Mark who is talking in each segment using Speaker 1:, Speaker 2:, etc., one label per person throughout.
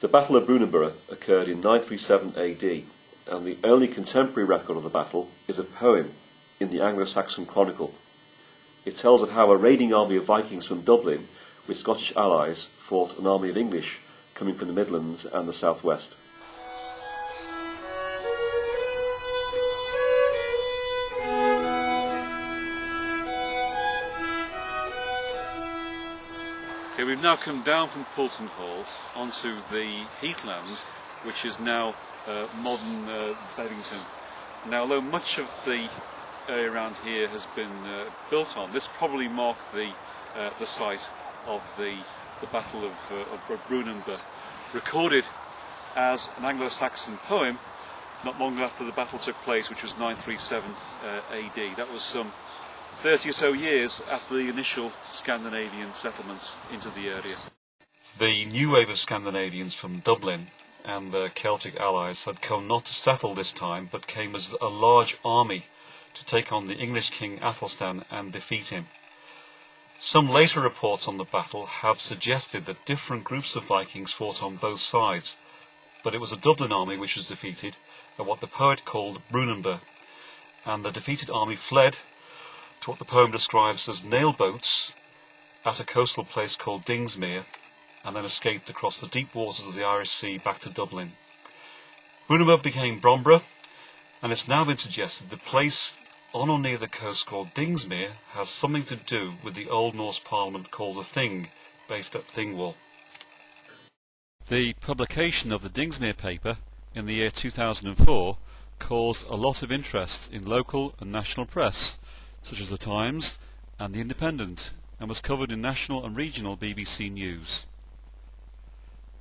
Speaker 1: The Battle of Brunanburh occurred in 937 AD, and the only contemporary record of the battle is a poem in the Anglo-Saxon Chronicle. It tells of how a raiding army of Vikings from Dublin, with Scottish allies, fought an army of English coming from the Midlands and the southwest.
Speaker 2: Okay, we've now come down from Poulton Hall onto the heathland, which is now modern Bevington. Now, although much of the area around here has been built on, this probably marked the site of the Battle of Brunanburh, recorded as an Anglo-Saxon poem not long after the battle took place, which was 937 AD. That was some 30 or so years after the initial Scandinavian settlements into the area. The new wave of Scandinavians from Dublin and their Celtic allies had come not to settle this time, but came as a large army to take on the English king Athelstan and defeat him. Some later reports on the battle have suggested that different groups of Vikings fought on both sides, but it was a Dublin army which was defeated at what the poet called Brunanburh, and the defeated army fled to what the poem describes as nail boats at a coastal place called Dingsmere, and then escaped across the deep waters of the Irish Sea back to Dublin. Brunanburh became Brunanburh, and it's now been suggested the place on or near the coast called Dingsmere has something to do with the Old Norse parliament called the Thing, based at Thingwall. The publication of the Dingsmere paper in the year 2004 caused a lot of interest in local and national press, such as the Times and the Independent, and was covered in national and regional BBC News.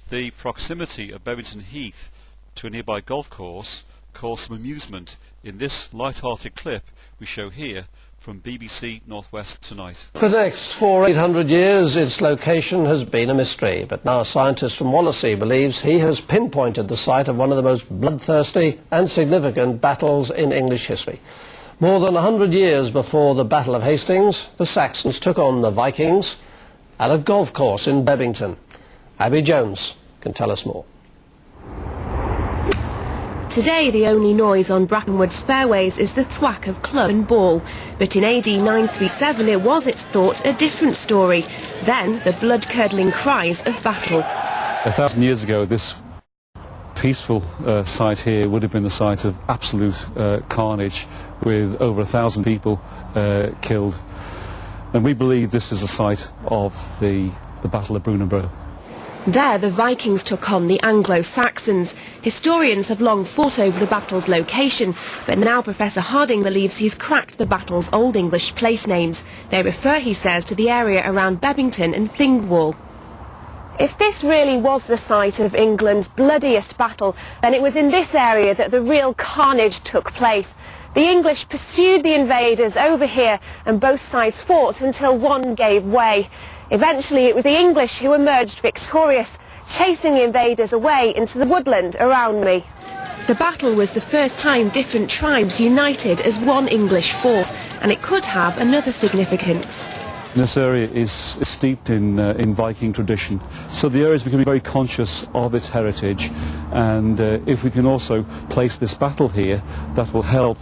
Speaker 2: The proximity of Bevington Heath to a nearby golf course caused some amusement in this light-hearted clip we show here from BBC Northwest Tonight.
Speaker 3: For the next 800 years its location has been a mystery, but now a scientist from Wallasey believes he has pinpointed the site of one of the most bloodthirsty and significant battles in English history. More than 100 years before the Battle of Hastings, the Saxons took on the Vikings at a golf course in Bevington. Abby Jones can tell us more.
Speaker 4: Today the only noise on Brackenwood's fairways is the thwack of club and ball, but in AD 937 it was, it's thought, a different story. Then the blood-curdling cries of battle.
Speaker 2: 1,000 years ago this peaceful site here would have been the site of absolute carnage, with over 1,000 people killed, and we believe this is the site of the Battle of Brunanburh.
Speaker 4: There the Vikings took on the Anglo-Saxons. Historians have long fought over the battle's location, but now Professor Harding believes he's cracked the battle's Old English place names. They refer, he says, to the area around Bevington and Thingwall. If this really was the site of England's bloodiest battle, then it was in this area that the real carnage took place. The English pursued the invaders over here, and both sides fought until one gave way. Eventually it was the English who emerged victorious, chasing the invaders away into the woodland around me. The battle was the first time different tribes united as one English force, and it could have another significance.
Speaker 2: This area is steeped in Viking tradition, so the area is becoming very conscious of its heritage, and if we can also place this battle here, that will help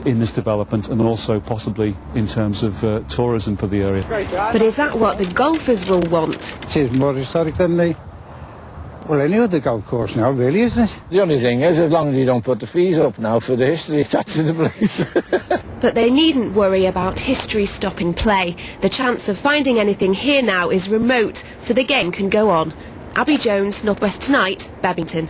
Speaker 2: in this development, and also possibly in terms of tourism for the area.
Speaker 4: But is that what the golfers will want?
Speaker 5: It is more historic than any other golf course now, really, isn't it?
Speaker 6: The only thing is, as long as you don't put the fees up now for the history, that's the place.
Speaker 4: But they needn't worry about history stopping play. The chance of finding anything here now is remote, so the game can go on. Abby Jones, Northwest Tonight, Bevington.